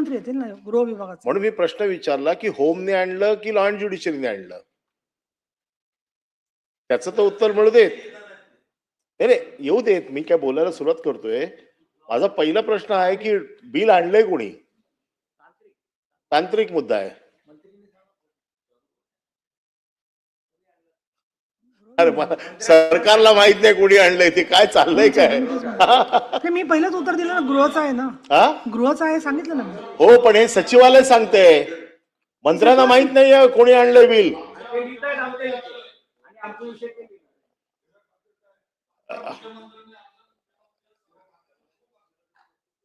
मुख्यमंत्री येतील ना गृह विभागाचे. म्हणून मी प्रश्न विचारला की होमने आणलं की लॉ अँड ज्युडिशरीने आणलं, त्याचं तर उत्तर मिळू देत. नाही नाही, येऊ देत, मी काय बोलायला सुरुवात करतोय. माझा पहिला प्रश्न आहे की बिल आणलंय कोणी, तांत्रिक मुद्दा आहे. अरे सरकारला माहित नाही कोणी आणलंय ते, काय चाललंय काय. ते मी पहिलेच उत्तर दिलं ना, गृहच आहे ना. गृहच आहे सांगितलं ना मी. हो, पण हे सचिवालय सांगते, मंत्र्यांना माहित नाहीये कोणी आणलंय बिल.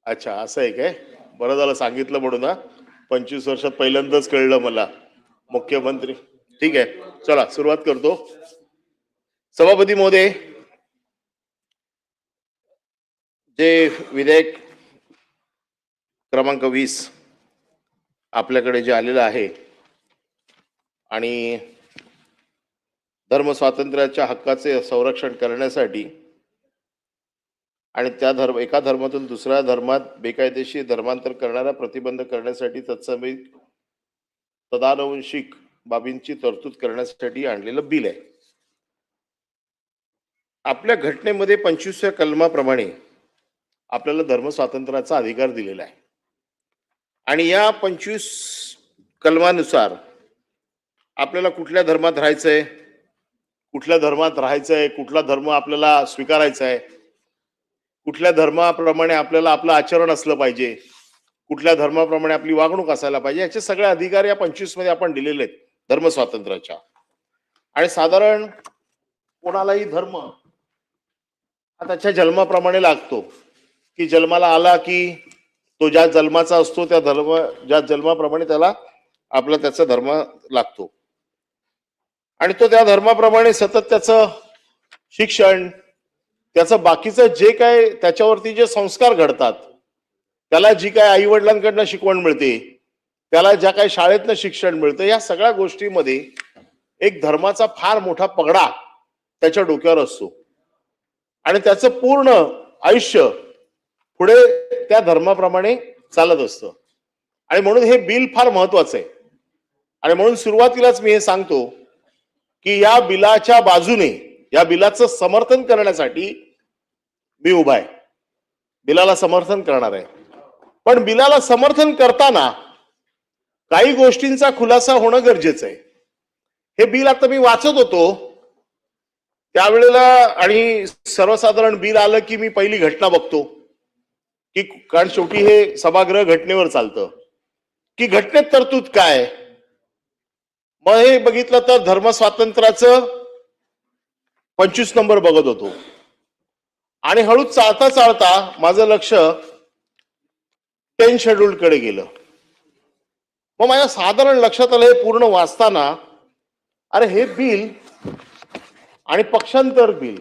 अच्छा, असं आहे काय. बरं झालं सांगितलं म्हणून. 25 वर्षात पहिल्यांदाच कळलं मला मुख्यमंत्री. ठीक आहे, चला सुरुवात करतो. सभापती महोदय, जे विधेयक क्रमांक 20 आपल्याकडे जे आलेलं आहे आणि धर्म स्वातंत्र्याच्या हक्काचे संरक्षण करण्यासाठी आणि त्या एका धर्मातून दुसऱ्या धर्मात बेकायदेशीर धर्मांतर करणारा प्रतिबंध करण्यासाठी तत्समित तदानुवंशिक बाबींची तरतूद करण्यासाठी आणलेलं बिल आहे. आपल्या घटनेमध्ये 25व्या कलमाप्रमाणे आपल्याला धर्म स्वातंत्र्याचा अधिकार दिलेला आहे आणि या 25 कलमानुसार आपल्याला कुठल्या धर्मात राहायचंय, कुठल्या धर्मात राहायचंय, कुठला धर्म आपल्याला स्वीकारायचा आहे, कुठल्या धर्माप्रमाणे आपल्याला आपलं आचरण असलं पाहिजे, कुठल्या धर्माप्रमाणे आपली वागणूक असायला पाहिजे, याचे सगळे अधिकार या 25 मध्ये आपण दिलेले आहेत धर्म स्वातंत्र्याच्या. आणि साधारण कोणालाही धर्म हा त्याच्या जन्माप्रमाणे लागतो, की जन्माला आला की तो ज्या जन्माचा असतो त्या ज्या जन्माप्रमाणे त्याला आपला त्याचा धर्म लागतो आणि तो त्या धर्माप्रमाणे सतत त्याचं शिक्षण, त्याचं बाकीचं जे काय त्याच्यावरती जे संस्कार घडतात, त्याला जी काय आई वडिलांकडनं शिकवण मिळते, त्याला ज्या काही शाळेतनं शिक्षण मिळतं, या सगळ्या गोष्टीमध्ये एक धर्माचा फार मोठा पगडा त्याच्या डोक्यावर असतो आणि त्याचं पूर्ण आयुष्य पुढे त्या धर्माप्रमाणे चालत असतं. आणि म्हणून हे बिल फार महत्वाचं आहे. आणि म्हणून सुरुवातीलाच मी हे सांगतो की या बिलाच्या बाजूने, या बिलाचं समर्थन करण्यासाठी मी उभा आहे, बिलाला समर्थन करणार आहे. पण बिलाला समर्थन करताना काही गोष्टींचा खुलासा होणं गरजेचं आहे. हे बिल आता मी वाचत होतो त्यावेळेला, आणि सर्वसाधारण बिल आलं की मी पहिली घटना बघतो की, कारण शेवटी हे सभागृह घटनेवर चालतं, की घटनेत तरतूद काय. मग हे बघितलं तर धर्म स्वातंत्र्याचं 25 नंबर बघत होतो आणि हळू चालता चालता माझं लक्ष 10 शेड्यूल कडे गेलं. मग माझ्या साधारण लक्षात आलं हे पूर्ण वाचताना, अरे हे बिल आणि पक्षांतर बिल,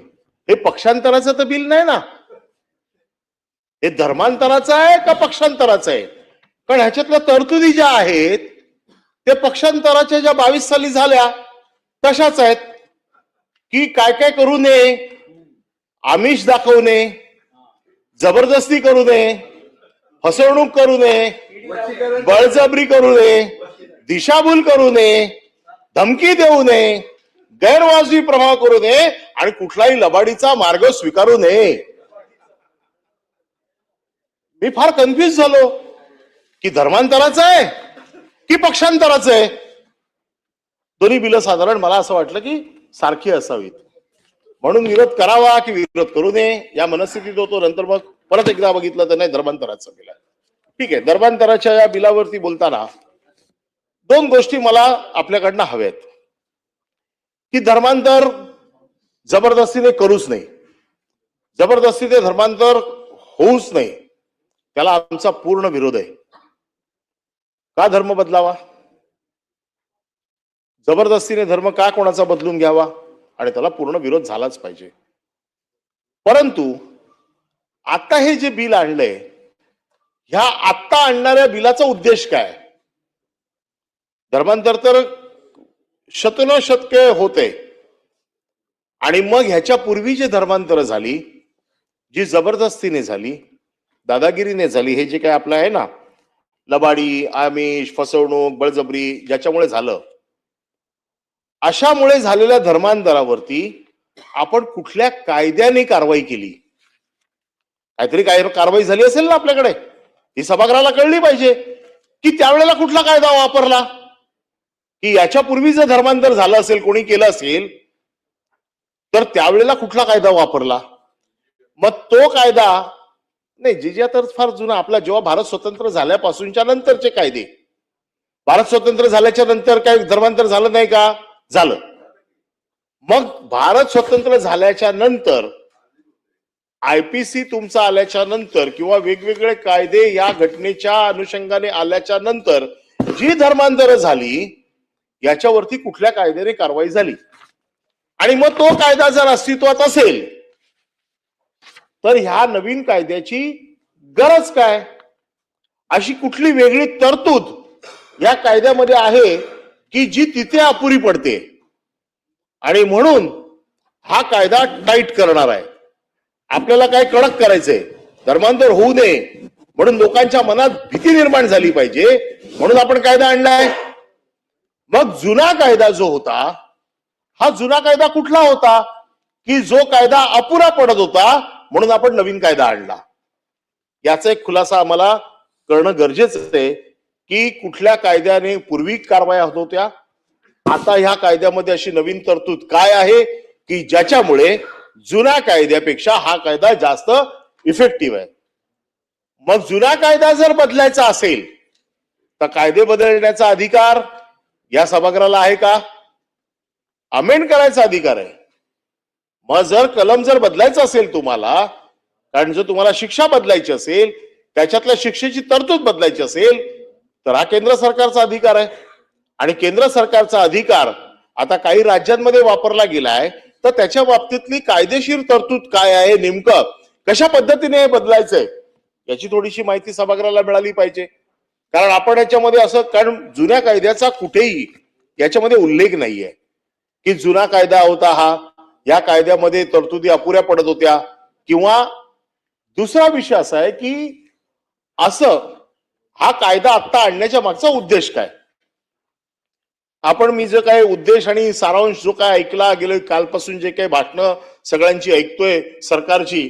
हे पक्षांतराचं तर बिल नाही ना, हे धर्मांतराचं आहे का पक्षांतराचं आहे. कारण ह्याच्यातल्या तरतुदी ज्या आहेत ते पक्षांतराच्या ज्या 22 साली झाल्या तशाच आहेत, की काय काय करू नये, आमिष दाखवू नये, जबरदस्ती करू नये, फसवणूक करू नये, बळजबरी करू नये, दिशाभूल करू नये, धमकी देऊ नये, गैरवाजवी प्रभाव करू नये आणि कुठलाही लबाडीचा मार्ग स्वीकारू नये. मी फार कन्फ्युज झालो की धर्मांतराचं आहे की पक्षांतराचं आहे. दोन्ही बिलं साधारण मला असं वाटलं की सारखी असावीत, म्हणून विरोध करावा की विरोध करू नये या मनस्थितीत होतो. नंतर मग परत एकदा बघितलं तर नाही, धर्मांतराचं बिल आहे. ठीक आहे, धर्मांतराच्या या बिलावरती बोलताना 2 गोष्टी मला आपल्याकडनं हव्यात, की धर्मांतर जबरदस्तीने करूच नाही, जबरदस्तीने धर्मांतर होऊच नाही, त्याला आमचा पूर्ण विरोध आहे. का धर्म बदलावा, जबरदस्तीने धर्म का कोणाचा बदलून घ्यावा, आणि त्याला पूर्ण विरोध झालाच पाहिजे. परंतु आता हे जे बिल आणलंय, ह्या आत्ता आणणाऱ्या बिलाचा उद्देश काय. धर्मांतर तर शतके होते आणि मग ह्याच्या पूर्वी जे धर्मांतर झाली, जी जबरदस्तीने झाली, दादागिरीने झाली, हे जे काय आपलं आहे ना, लबाडी, आमिष, फसवणूक, बळजबरी ज्याच्यामुळे झालं, अशामुळे झालेल्या धर्मांतरावरती आपण कुठल्या कायद्याने कारवाई केली? काहीतरी कारवाई झाली असेल ना आपल्याकडे, ही सभागृहाला कळली पाहिजे की त्यावेळेला कुठला कायदा वापरला, की याच्यापूर्वी जर धर्मांतर झालं असेल, कोणी केलं असेल, तर त्यावेळेला कुठला कायदा वापरला. मग तो कायदा नाही, जिजिया तर फार जुना, आपला जेव्हा भारत स्वतंत्र झाल्यापासूनच्या नंतरचे कायदे. भारत स्वतंत्र झाल्याच्या नंतर काही धर्मांतर झालं नाही का? झालं. मग भारत स्वतंत्र झाल्याच्या नंतर आयपीसी तुमचा आल्याच्या नंतर किंवा वेगवेगळे कायदे या घटनेच्या अनुषंगाने आल्याच्या नंतर जी धर्मांतरं झाली याच्यावरती कुठल्या कायद्याने कारवाई झाली, आणि मग तो कायदा जर अस्तित्वात असेल तर ह्या नवीन कायद्याची गरज काय? अशी कुठली वेगळी तरतूद या कायद्यामध्ये आहे की जी तिथे अपुरी पडते, आणि म्हणून हा कायदा टाईट करणार आहे. आपल्याला काय कडक करायचंय, धर्मांतर होऊ नये म्हणून लोकांच्या मनात भीती निर्माण झाली पाहिजे म्हणून आपण कायदा आणलाय. मग जुना कायदा जो होता, हा जुना कायदा कुठला होता की जो कायदा अपुरा पडत होता म्हणून आपण नवीन कायदा आणला. याचा एक खुलासा आम्हाला करणं गरजेचं आहे की कुठल्या कायद्याने पूर्वी कारवाया होत होत्या, आता ह्या कायद्यामध्ये अशी नवीन तरतूद काय आहे की ज्याच्यामुळे जुन्या कायद्यापेक्षा हा कायदा जास्त इफेक्टिव्ह आहे. मग जुना कायदा जर बदलायचा असेल तर कायदे बदलण्याचा अधिकार या सभागृहाला आहे का? अमेंड करायचा अधिकार आहे. मग जर कलम जर बदलायचं असेल तुम्हाला, कारण जर तुम्हाला शिक्षा बदलायची असेल, त्याच्यातल्या शिक्षेची तरतूद बदलायची असेल, तर हा केंद्र सरकारचा अधिकार आहे. आणि केंद्र सरकारचा अधिकार आता काही राज्यांमध्ये वापरला गेलाय, तर त्याच्या बाबतीतली कायदेशीर तरतूद काय आहे, नेमकं कशा पद्धतीने हे बदलायचंय याची थोडीशी माहिती सभागृहाला मिळाली पाहिजे. कारण आपण याच्यामध्ये असं, कारण जुन्या कायद्याचा कुठेही याच्यामध्ये उल्लेख नाहीये की जुना कायदा होता हा, या कायद्यामध्ये तरतुदी अपुऱ्या पडत होत्या, किंवा दुसरा विषय असा आहे की असं हा कायदा आता आणण्याच्या मागचा उद्देश काय. मी जो काय उद्देश आणि सारांश जो काय ऐकला गेले कालपासून, जे काही भाषणं सगळ्यांची ऐकतोय सरकारची,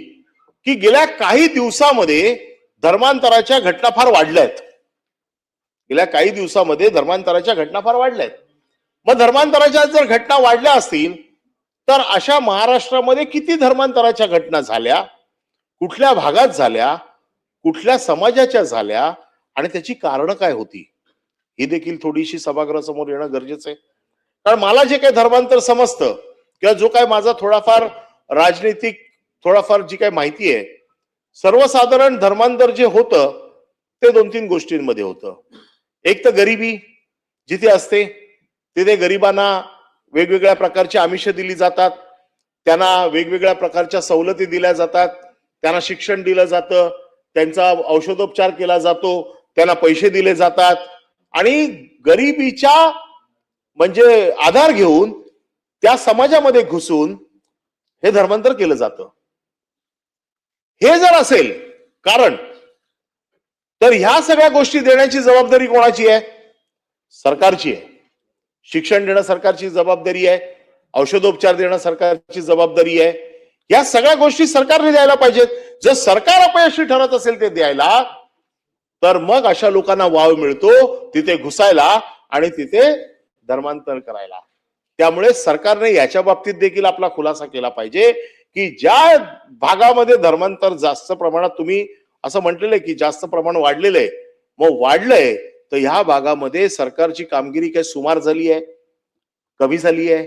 की गेल्या काही दिवसामध्ये धर्मांतराच्या घटना फार वाढल्यात. गेल्या काही दिवसामध्ये धर्मांतराच्या घटना फार वाढल्यात. मग धर्मांतराच्या जर घटना वाढल्या असतील तर अशा महाराष्ट्रामध्ये किती धर्मांतराच्या घटना झाल्या, कुठल्या भागात झाल्या, कुठल्या समाजाच्या झाल्या, आणि त्याची कारणं काय होती, ही देखील थोडीशी सभागृहासमोर येणं गरजेचं आहे. कारण मला जे काही धर्मांतर समजतं किंवा जो काय माझा थोडाफार राजनीतिक थोडाफार जी काही माहिती आहे, सर्वसाधारण धर्मांतर जे होतं ते 2-3 गोष्टींमध्ये होतं. एक तर गरिबी जिथे असते तिथे गरिबांना वेगवेगळ्या प्रकारची आमिषं दिली जातात, त्यांना वेगवेगळ्या प्रकारच्या सवलती दिल्या जातात, त्यांना शिक्षण दिलं जातं, त्यांचा औषधोपचार केला जातो, त्यांना पैसे दिले जातात, आणि गरिबीच्या म्हणजे आधार घेऊन त्या समाजामध्ये घुसून हे धर्मांतर केलं जातं. हे जर असेल कारण, तर ह्या सगळ्या गोष्टी देण्याची जबाबदारी कोणाची आहे? सरकारची आहे. शिक्षण देणं सरकारची जबाबदारी आहे, औषधोपचार देणं सरकारची जबाबदारी आहे. या सगळ्या गोष्टी सरकारने द्यायला पाहिजेत. जर सरकार अपयशी ठरत असेल ते द्यायला, तर मग अशा लोकांना वाव मिळतो तिथे घुसायला आणि तिथे धर्मांतर करायला. त्यामुळे सरकारने याच्या बाबतीत देखील आपला खुलासा केला पाहिजे की ज्या भागामध्ये धर्मांतर जास्त प्रमाणात, तुम्ही असं म्हटलेलं आहे की जास्त प्रमाण वाढलेलं आहे, मग वाढलंय तर ह्या भागामध्ये सरकारची कामगिरी काही सुमार झाली आहे, कमी झाली आहे,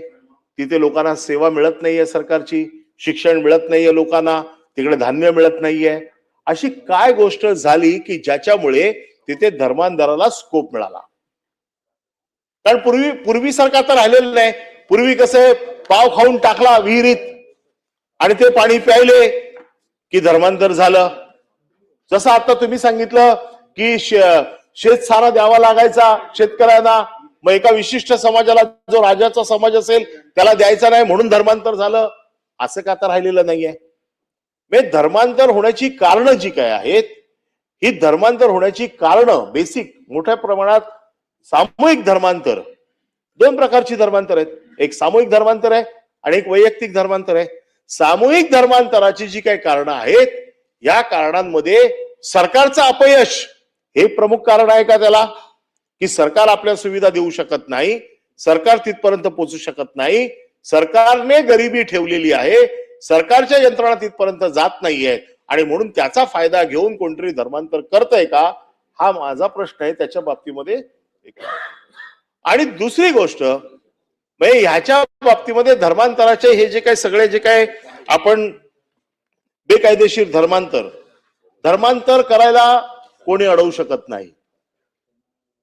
तिथे लोकांना सेवा मिळत नाहीये, सरकारची शिक्षण मिळत नाहीये, लोकांना तिकडे धान्य मिळत नाहीये, अशी काय गोष्ट झाली की ज्याच्यामुळे तिथे धर्मांतराला स्कोप मिळाला. कारण पूर्वी सारखं आता राहिलेलं नाही. पूर्वी कसं पाव खाऊन टाकला विहिरीत आणि ते पाणी प्यायले की धर्मांतर झालं. जसं आता तुम्ही सांगितलं की शेतसारा द्यावा लागायचा शेतकऱ्यांना, मग एका विशिष्ट समाजाला, जो राजाचा समाज असेल त्याला द्यायचा नाही म्हणून धर्मांतर झालं, असं का आता राहिलेलं नाहीये. धर्मांतर होण्याची कारणं जी काय आहेत ही धर्मांतर होण्याची कारणं बेसिक मोठ्या प्रमाणात सामूहिक धर्मांतर, दोन प्रकारची धर्मांतर आहेत, एक सामूहिक धर्मांतर आहे आणि एक वैयक्तिक धर्मांतर आहे. सामूहिक धर्मांतराची जी काही कारणं आहेत, या कारणांमध्ये सरकारचं अपयश हे प्रमुख कारण आहे का त्याला, की सरकार आपल्या सुविधा देऊ शकत नाही, सरकार तिथपर्यंत पोहोचू शकत नाही, सरकारने गरिबी ठेवलेली आहे, सरकारच्या यंत्रणा तिथपर्यंत जात नाहीये आणि म्हणून त्याचा फायदा घेऊन कोणतरी धर्मांतर करतंय का, हा माझा प्रश्न आहे त्याच्या बाबतीमध्ये. आणि दुसरी गोष्ट म्हणजे ह्याच्या बाबतीमध्ये धर्मांतराचे हे जे काही सगळे जे काय आपण बेकायदेशीर धर्मांतर करायला कोणी अडवू शकत नाही.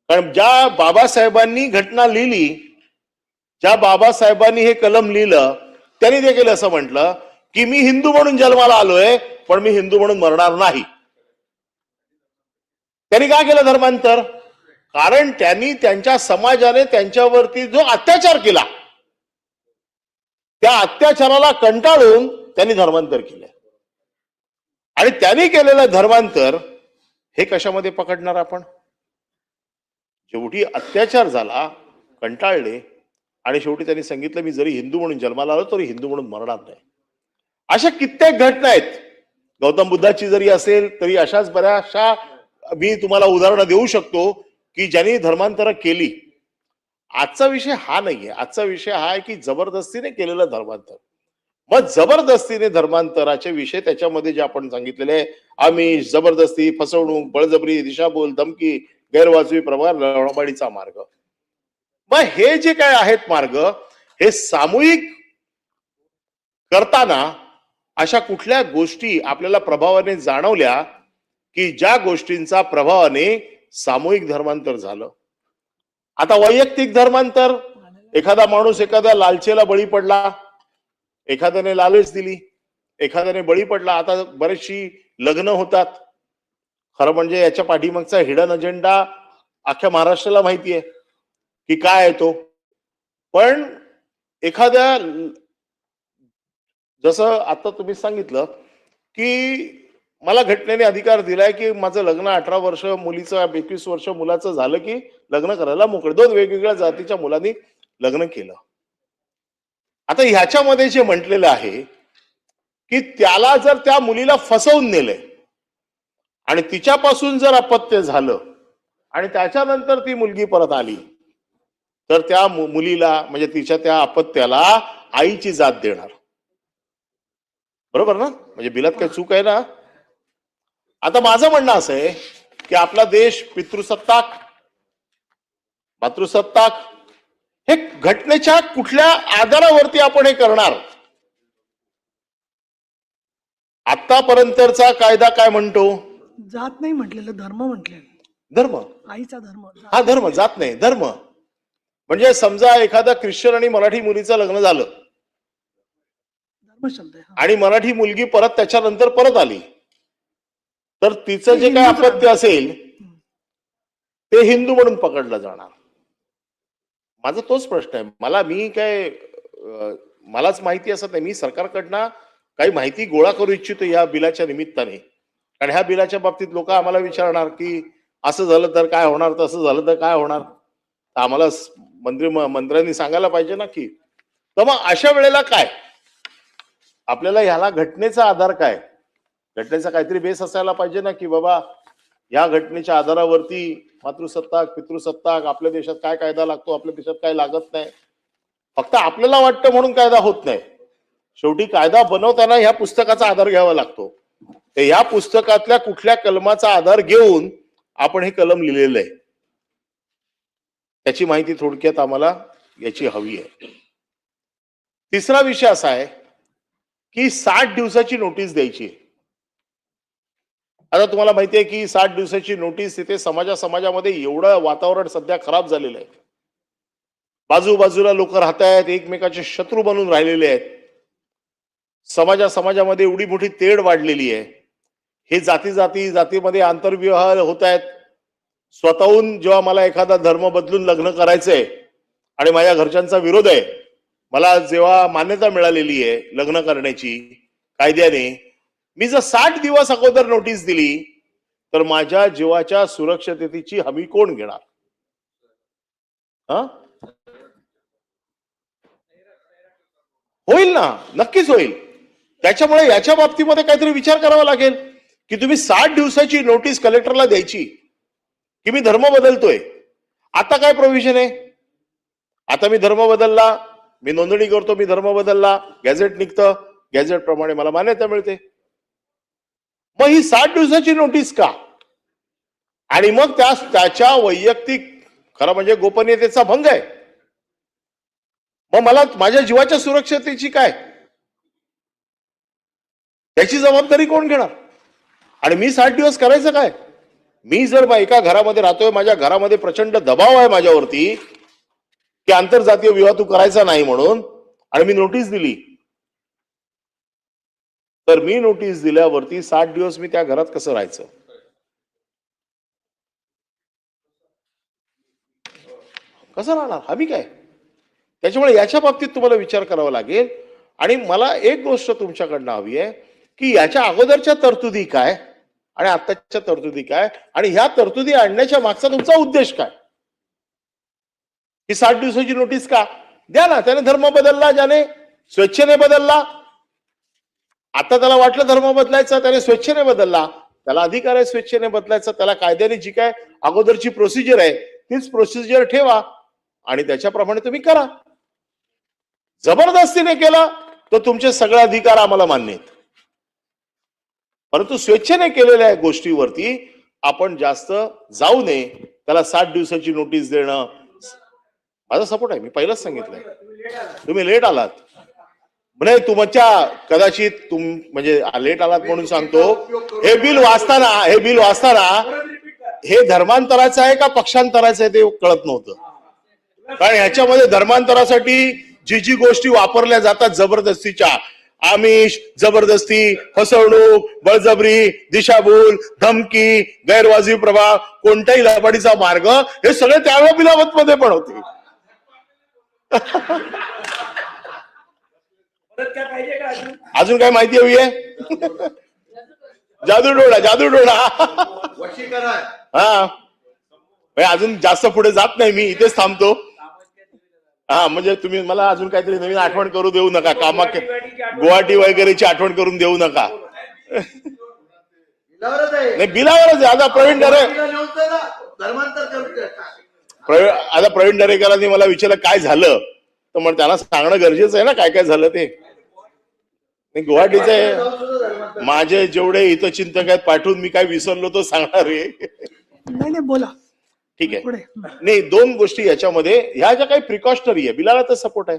कारण ज्या बाबासाहेबांनी घटना लिहिली, ज्या बाबासाहेबांनी हे कलम लिहिलं, त्यांनी देखील असं म्हटलं की मी हिंदू म्हणून जन्माला आलोय पण मी हिंदू म्हणून मरणार नाही. त्यांनी काय केलं धर्मांतर, कारण त्यांनी त्यांच्या समाजाने त्यांच्यावरती जो अत्याचार केला त्या अत्याचाराला कंटाळून त्यांनी धर्मांतर केलं. आणि त्यांनी केलेलं धर्मांतर हे कशामध्ये पकडणार आपण, शेवटी अत्याचार झाला, कंटाळले आणि शेवटी त्यांनी सांगितलं मी जरी हिंदू म्हणून जन्माला आलो तरी हिंदू म्हणून मरणार नाही. अशा कित्येक घटना आहेत, गौतम बुद्धाची जरी असेल तरी अशाच बऱ्याचशा मी तुम्हाला उदाहरणं देऊ शकतो की ज्यांनी धर्मांतर केली. आजचा विषय हा नाहीये, आजचा विषय हा आहे की जबरदस्तीने केलेलं धर्मांतर. मग जबरदस्तीने धर्मांतराचे विषय त्याच्यामध्ये जे आपण सांगितलेले आमिष, जबरदस्ती, फसवणूक, बळजबरी, दिशाभूल, धमकी, गैरवाजवी प्रभार, लढवडीचा मार्ग. मग हे जे काय आहेत मार्ग, हे सामूहिक करताना अशा कुठल्या गोष्टी आपल्याला प्रभावाने जाणवल्या की ज्या गोष्टींचा प्रभावाने सामूहिक धर्मांतर झालं. आता वैयक्तिक धर्मांतर, एखादा माणूस एखाद्या लालचेला बळी पडला, एखाद्याने लालच दिली, एखाद्याने बळी पडला. आता बरेचशी लग्न होतात, खरं म्हणजे याच्या पाठीमागचा हिडन अजेंडा अख्ख्या महाराष्ट्राला माहिती आहे की काय आहे तो. पण एखाद्या, जसं आता तुम्ही सांगितलं की मला घटनेने अधिकार दिलाय की माझं लग्न 18 वर्ष मुलीचं, 21 वर्ष मुलाचं झालं की लग्न करायला मोकळे. दोन वेगवेगळ्या जातीच्या मुलांनी लग्न केलं. आता ह्याच्यामध्ये जे म्हटलेलं आहे की त्याला जर त्या मुलीला फसवून नेले आणि तिच्यापासून जर अपत्य झालं आणि त्याच्यानंतर ती मुलगी परत आली तर त्या मुलीला म्हणजे तिच्या त्या अपत्याला आईची जात देणार. बरोबर ना, म्हणजे बिलात काही चूक आहे ना. आता माझं म्हणणं असं आहे की आपला देश पितृसत्ताक, मातृसत्ताक, हे घटनेच्या कुठल्या आधारावरती आपण हे करणार. आतापर्यंतचा कायदा काय म्हणतो, जात नाही म्हटलेलं, धर्म म्हटलेलं. धर्म, आईचा धर्म, हा धर्म, जात नाही धर्म. म्हणजे समजा एखादा ख्रिश्चन आणि मराठी मुलीचं लग्न झालं धर्म शब्द आहे. आणि मराठी मुलगी परत त्याच्यानंतर परत आली तर तिचं जे काय अपत्य असेल ते हिंदू म्हणून पकडलं जाणार. माझा तोच प्रश्न आहे. मलाच माहिती असत नाही, मी सरकारकडनं काही माहिती गोळा करू इच्छितो या बिलाच्या निमित्ताने. आणि ह्या बिलाच्या बाबतीत लोक आम्हाला विचारणार की असं झालं तर काय होणार, तसं झालं तर काय होणार. आम्हाला मंत्र्यांनी सांगायला पाहिजे ना की. तर मग अशा वेळेला काय आपल्याला ह्याला घटनेचा आधार काय, घटनेचा काहीतरी बेस असायला पाहिजे ना की बाबा या घटनेच्या आधारावरती मातृसत्ताक, पितृसत्ताक, आपल्या देशात काय कायदा लागतो, आपल्या देशात काय लागत नाही. फक्त आपल्याला वाटतं म्हणून कायदा होत नाही. शेवटी कायदा बनवताना ह्या पुस्तकाचा आधार घ्यावा लागतो. ते ह्या पुस्तकातल्या कुठल्या कलमाचा आधार घेऊन आपण हे कलम लिहिलेलं आहे त्याची माहिती थोडक्यात आम्हाला याची हवी आहे. तिसरा विषय असा आहे की 60 दिवसाची नोटीस द्यायची. आता तुम्हाला माहिती आहे की 60 दिवसाची नोटीस, तिथे समाजामध्ये एवढं वातावरण सध्या खराब झालेलं आहे. बाजूबाजूला लोक राहत आहेत, एकमेकाचे शत्रू बनून राहिलेले आहेत. समाजामध्ये एवढी मोठी तेढ वाढलेली आहे. हे जातीमध्ये आंतरविवाह होत आहेत. स्वतःहून जेव्हा मला एखादा धर्म बदलून लग्न करायचंय आणि माझ्या घरच्यांचा विरोध आहे, मला जेव्हा मान्यता मिळालेली आहे लग्न करण्याची कायद्याने, मी जर 60 दिवस अगोदर नोटीस दिली तर माझ्या जीवाच्या सुरक्षिततेची हमी कोण घेणार? होईल ना, नक्कीच होईल. त्याच्यामुळे याच्या बाबतीमध्ये काहीतरी विचार करावा लागेल की तुम्ही 60 दिवसाची नोटीस कलेक्टरला द्यायची की मी धर्म बदलतोय. आता काय प्रोव्हिजन आहे? आता मी धर्म बदलला, मी नोंदणी करतो, मी धर्म बदलला, गॅझेट निघतं, गॅझेट प्रमाणे मला मान्यता मिळते. मग ही 60 दिवसाची नोटीस का? आणि मग त्याच्या वैयक्तिक खरं म्हणजे गोपनीयतेचा भंग आहे. मग मला माझ्या जीवाच्या सुरक्षतेची काय, त्याची जबाबदारी कोण घेणार? आणि मी 60 दिवस करायचं काय? मी जर एका घरामध्ये राहतोय, माझ्या घरामध्ये प्रचंड दबाव आहे माझ्यावरती की आंतरजातीय विवाह तू करायचा नाही म्हणून, आणि मी नोटीस दिली, तर मी नोटीस दिल्यावरती 60 दिवस मी त्या घरात कसं राहायचं? कसं राहणार? हवी काय? त्याच्यामुळे याच्या बाबतीत तुम्हाला विचार करावा लागेल. आणि मला एक गोष्ट तुमच्याकडनं हवी आहे की याच्या अगोदरच्या तरतुदी काय आणि आताच्या तरतुदी काय, आणि ह्या तरतुदी आणण्याच्या मागचा तुमचा उद्देश काय? ही 60 दिवसाची नोटीस का द्या ना? त्याने धर्म बदलला, ज्याने स्वेच्छेने बदलला, आता त्याला वाटलं धर्म बदलायचा, त्याने स्वेच्छेने बदलला, त्याला अधिकार आहे स्वेच्छेने बदलायचा. त्याला कायद्याने जी काय अगोदरची प्रोसिजर आहे तीच प्रोसिजर ठेवा आणि त्याच्याप्रमाणे तुम्ही करा. जबरदस्तीने केला तर तुमचे सगळे अधिकार आम्हाला मान्य आहेत, परंतु स्वेच्छेने केलेल्या गोष्टीवरती आपण जास्त जाऊ नये. त्याला 60 दिवसाची नोटीस देणं माझा सपोर्ट आहे. मी पहिलंच सांगितलंय. तुम्ही लेट आलात म्हणजे तुमच्या कदाचित म्हणजे लेट आलात म्हणून सांगतो. हे बिल वाचताना हे धर्मांतराचं आहे का पक्षांतराचं आहे ते कळत नव्हतं. कारण ह्याच्यामध्ये धर्मांतरासाठी जी गोष्टी वापरल्या जातात जबरदस्तीच्या, आमिष, जबरदस्ती, फसवणूक, बळजबरी, दिशाभूल, धमकी, गैरवाजवी प्रभाव, कोणत्याही लबाडीचा मार्ग, हे सगळे त्या बिलावत मध्ये पण होते. अजून काय माहिती हवी आहे? जादूडोळा हा, अजून जास्त पुढे जात नाही मी, इथेच थांबतो. हा, म्हणजे तुम्ही मला अजून काहीतरी नवीन आठवण करू देऊ नका. गुवाहाटी वगैरेची आठवण करून देऊ नका. नाही, बिलावरच आहे. आता प्रवीण दरेकरांनी मला विचारलं काय झालं, तर मग त्यांना सांगणं गरजेचं आहे ना काय काय झालं ते. गुवाहाटीचे माझे जेवढे हितचिंतक आहेत पाठवून मी काय विसरलो तो सांगणार आहे. नाही बोला. ठीक आहे. नाही, दोन गोष्टी याच्यामध्ये, ह्या ज्या काही प्रिकॉशनरी आहे बिलाला तर सपोर्ट आहे,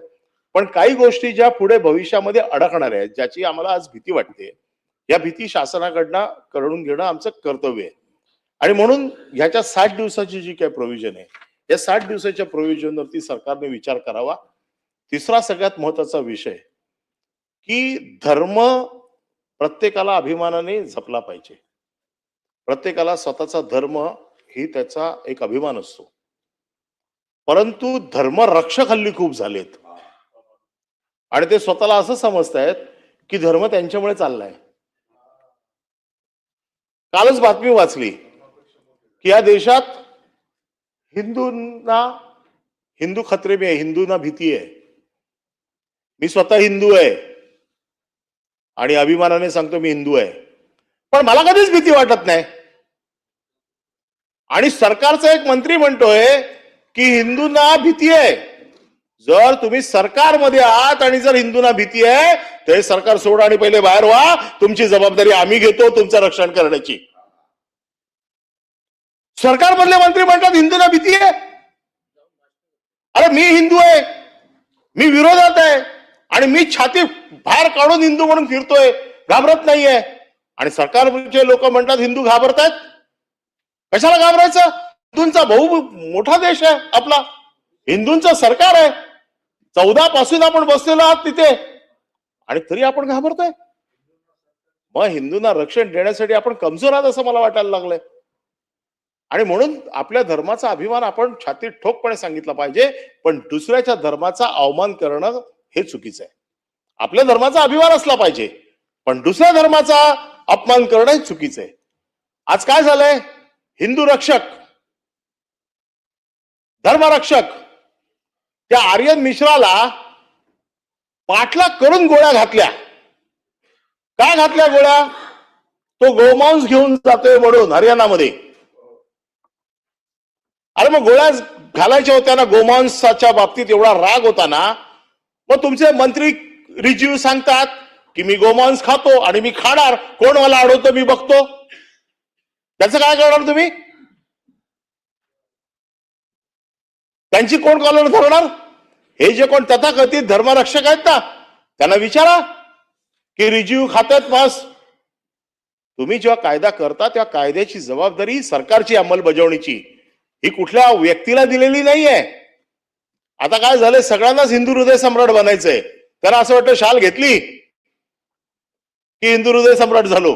पण काही गोष्टी ज्या पुढे भविष्यामध्ये अडकणार आहेत, ज्याची आम्हाला आज भीती वाटते, या भीती शासनाकडनं करून घेणं आमचं कर्तव्य आहे. आणि म्हणून ह्याच्या 60 दिवसाची जी काही प्रोव्हिजन आहे, या 60 दिवसाच्या प्रोव्हिजनवरती सरकारने विचार करावा. तिसरा सगळ्यात महत्वाचा विषय की धर्म प्रत्येकाला अभिमानाने जपला पाहिजे. प्रत्येकाला स्वतःचा धर्म ही त्याचा एक अभिमान असतो, परंतु धर्मरक्षक हल्ली खूप झालेत आणि ते स्वतःला असं समजतायत की धर्म त्यांच्यामुळे चाललाय. कालच बातमी वाचली की या देशात हिंदू खतरे में आहे, हिंदूंना भीती आहे. मी स्वतः हिंदू आहे आणि अभिमानाने सांगतो मी हिंदू आहे, पण मला कधीच भीती वाटत नाही. आणि सरकारचा एक मंत्री म्हणतोय की हिंदूंना भीती आहे. जर तुम्ही सरकारमध्ये आहात आणि जर हिंदूंना भीती आहे तर सरकार सोडा आणि पहिले बाहेर व्हा. तुमची जबाबदारी आम्ही घेतो तुमचं रक्षण करण्याची. सरकारमधले मंत्री म्हणतात हिंदूंना भीती आहे. अरे मी हिंदू आहे, मी विरोधात आहे आणि मी छाती बाहेर काढून हिंदू म्हणून फिरतोय, घाबरत नाहीये. आणि सरकारचे लोक म्हणतात हिंदू घाबरतायत. कशाला घाबरायचं? हिंदूंचा मोठा देश आहे आपला, हिंदूंचं सरकार आहे. 14 पासून आपण बसलेलो आहात तिथे आणि तरी आपण घाबरतोय. मग हिंदूंना रक्षण देण्यासाठी आपण कमजोर आहात असं मला वाटायला लागलंय. आणि म्हणून आपल्या धर्माचा अभिमान आपण छातीत ठोकपणे सांगितला पाहिजे, पण दुसऱ्याच्या धर्माचा अवमान करणं हे चुकीचं आहे. आपल्या धर्माचा अभिमान असला पाहिजे, पण दुसऱ्या धर्माचा अपमान करणं हे चुकीचं आहे. आज काय झालंय? हिंदू रक्षक, धर्मरक्षक त्या आर्यन मिश्राला पाठलाग करून गोळ्या घातल्या. काय घातल्या गोळ्या? तो गोमांस घेऊन जातोय म्हणून हरियाणामध्ये. अरे मग गोळ्या घालायच्या होत्या ना, गोमांसाच्या बाबतीत एवढा राग होता ना, मग तुमचे मंत्री रिजिजू सांगतात की मी गोमांस खातो आणि मी खाणार, कोण मला अडवतो मी बघतो. त्याचं काय करणार तुम्ही? त्यांची कोण कॉलर धरणार? हे जे कोण तथाकथित धर्मरक्षक आहेत ना, त्यांना विचारा की रिजिजू खात्यात बस. तुम्ही जेव्हा कायदा करता तेव्हा कायद्याची जबाबदारी सरकारची अंमलबजावणीची ही कुठल्या व्यक्तीला दिलेली नाहीये. आता काय झालंय, सगळ्यांनाच हिंदू हृदय सम्राट बनायचंय. त्यांना असं वाटतं शाल घेतली की हिंदू हृदय सम्राट झालो.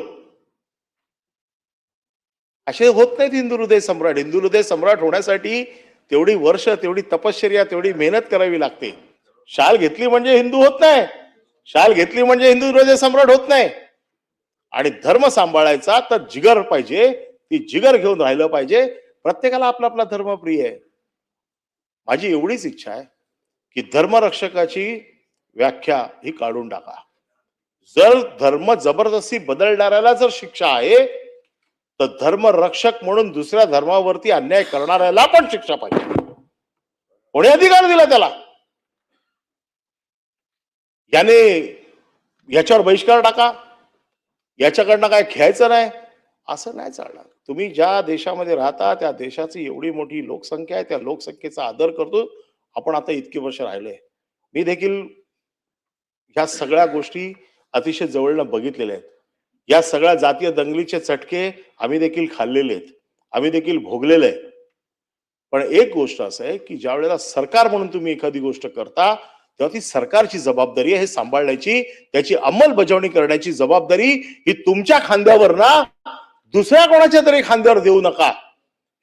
असे होत नाहीत हिंदू हृदय सम्राट. हिंदू हृदय सम्राट होण्यासाठी तेवढी वर्ष, तेवढी तपश्चर्या, तेवढी मेहनत करावी लागते. शाल घेतली म्हणजे हिंदू होत नाही. शाल घेतली म्हणजे हिंदू हृदय सम्राट होत नाही. आणि धर्म सांभाळायचा तर जिगर पाहिजे, ती जिगर घेऊन राहिलं पाहिजे. प्रत्येकाला आपला आपला धर्म प्रिय आहे. माझी एवढीच इच्छा आहे की धर्मरक्षकाची व्याख्या ही काढून टाका. जर धर्म जबरदस्ती बदलणाऱ्याला जर शिक्षा आहे, तर धर्मरक्षक म्हणून दुसऱ्या धर्मावरती अन्याय करणाऱ्याला पण शिक्षा पाहिजे. कोणी अधिकार दिला त्याला? याने याच्यावर बहिष्कार टाका, याच्याकडनं काय घ्यायचं नाही, असं नाही चालणार. तुम्ही ज्या देशामध्ये राहता त्या देशाची एवढी मोठी लोकसंख्या आहे, त्या लोकसंख्येचा आदर करतो आपण. आता इतकी वर्ष राहिलोय. मी देखील ह्या सगळ्या गोष्टी अतिशय जवळनं बघितलेल्या आहेत. या सगळ्या जातीय दंगलीचे चटके आम्ही देखील खाल्लेले आहेत, आम्ही देखील भोगलेले आहे. पण एक गोष्ट असं आहे की ज्या वेळेला सरकार म्हणून तुम्ही एखादी गोष्ट करता तेव्हा ती सरकारची जबाबदारी आहे हे सांभाळण्याची, त्याची अंमलबजावणी करण्याची जबाबदारी ही तुमच्या खांद्यावर ना, दुसऱ्या कोणाच्या तरी खांद्यावर देऊ नका.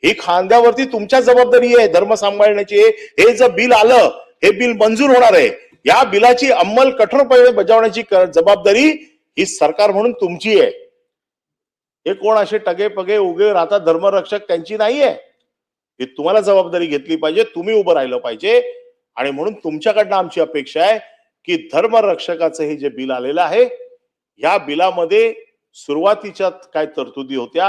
ही खांद्यावरती तुमच्या जबाबदारी आहे धर्म सांभाळण्याची. हे जर बिल आलं, हे बिल मंजूर होणार आहे, या बिलाची अंमल कठोरपणे बजावण्याची जबाबदारी ही सरकार म्हणून तुमची आहे. हे कोण असे टगे पगे उगे राहतात धर्मरक्षक, त्यांची नाहीये. ही तुम्हाला जबाबदारी घेतली पाहिजे, तुम्ही उभं राहिलं पाहिजे. आणि म्हणून तुमच्याकडनं आमची अपेक्षा आहे की धर्मरक्षकाचं हे जे बिल आलेलं आहे, या बिलामध्ये सुरुवातीच्या काय तरतुदी होत्या,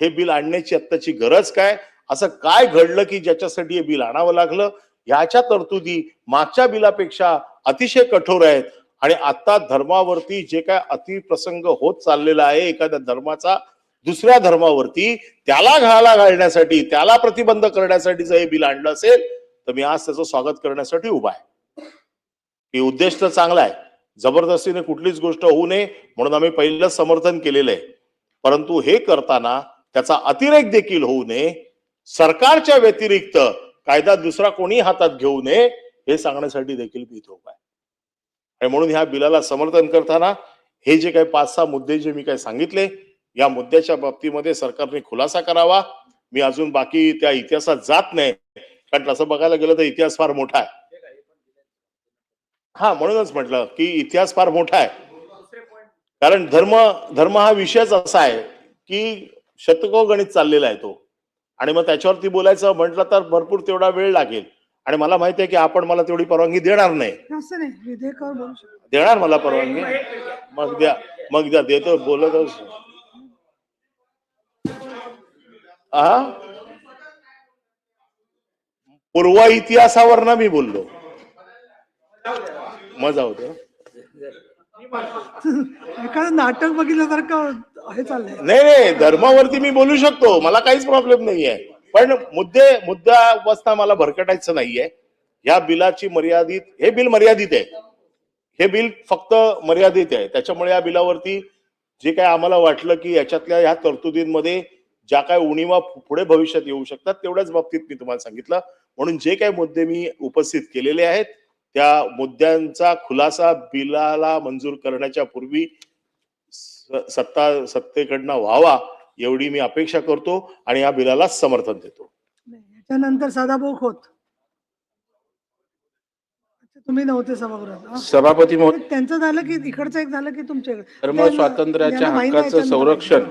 हे बिल आणण्याची आत्ताची गरज काय, असं काय घडलं की ज्याच्यासाठी हे बिल आणावं लागलं, याच्या तरतुदी मागच्या बिलापेक्षा अतिशय कठोर आहेत. आणि आता धर्मावरती जे काय अतिप्रसंग होत चाललेला आहे एखाद्या धर्माचा दुसऱ्या धर्मावरती, त्याला घाला घालण्यासाठी, त्याला प्रतिबंध करण्यासाठी जर हे बिल आणलं असेल तर मी आज त्याचं स्वागत करण्यासाठी उभा आहे. की उद्देश तर चांगला आहे, जबरदस्तीने कुठलीच गोष्ट होऊ नये म्हणून आम्ही पहिलं समर्थन केलेलं आहे. परंतु हे करताना त्याचा अतिरेक देखील होऊ नये, सरकारच्या व्यतिरिक्त कायदा दुसरा कोणी हातात घेऊ नये हे सांगण्यासाठी देखील मी इथे उभा आहे. आणि म्हणून ह्या बिलाला समर्थन करताना हे जे काही 5-6 मुद्दे जे मी काही सांगितले, या मुद्द्याच्या बाबतीमध्ये सरकारने खुलासा करावा. मी अजून बाकी त्या इतिहासात जात नाही, कारण तसं बघायला गेलं तर इतिहास फार मोठा आहे. हा, म्हणूनच म्हटलं की इतिहास फार मोठा आहे. कारण धर्म हा विषयच असा आहे की शतकोगणित चाललेला आहे तो. आणि मग त्याच्यावरती बोलायचं म्हटलं तर भरपूर तेवढा वेळ लागेल. आणि मला माहिती आहे की आपण मला तेवढी परवानगी देणार नाही. असं नाही, विधेयकावर बोलू शकतो. देणार मला परवानगी? मग द्या देतो, बोलतच. पूर्व इतिहासावर ना मी बोललो, मजा होते. एखादं नाटक बघितल्यासारखं हे चाललंय. नाही, धर्मावरती मी बोलू शकतो, मला काहीच प्रॉब्लेम नाहीये. पण मुद्दा मला भरकटायचं नाहीये. या बिलाची मर्यादित, हे बिल मर्यादित आहे, हे बिल फक्त मर्यादित आहे. त्याच्यामुळे या बिलावरती जे काय आम्हाला वाटलं की याच्यातल्या ह्या तरतुदींमध्ये ज्या काय उणीवा पुढे भविष्यात येऊ शकतात तेवढ्याच बाबतीत मी तुम्हाला सांगितलं. म्हणून जे काही मुद्दे मी उपस्थित केलेले आहेत त्या मुद्द्यांचा खुलासा बिलाला मंजूर करण्याच्या पूर्वी सत्तेकडनं व्हावा एवढी मी अपेक्षा करतो आणि या बिलाला समर्थन देतो. याच्यानंतर सदाभाऊ खोत, तुम्ही नव्हते सभागृहात. सभापती महोदय, त्यांचं झालं की इकडचं एक झालं की तुमच्या धर्म स्वातंत्र्याच्या हक्काचं संरक्षण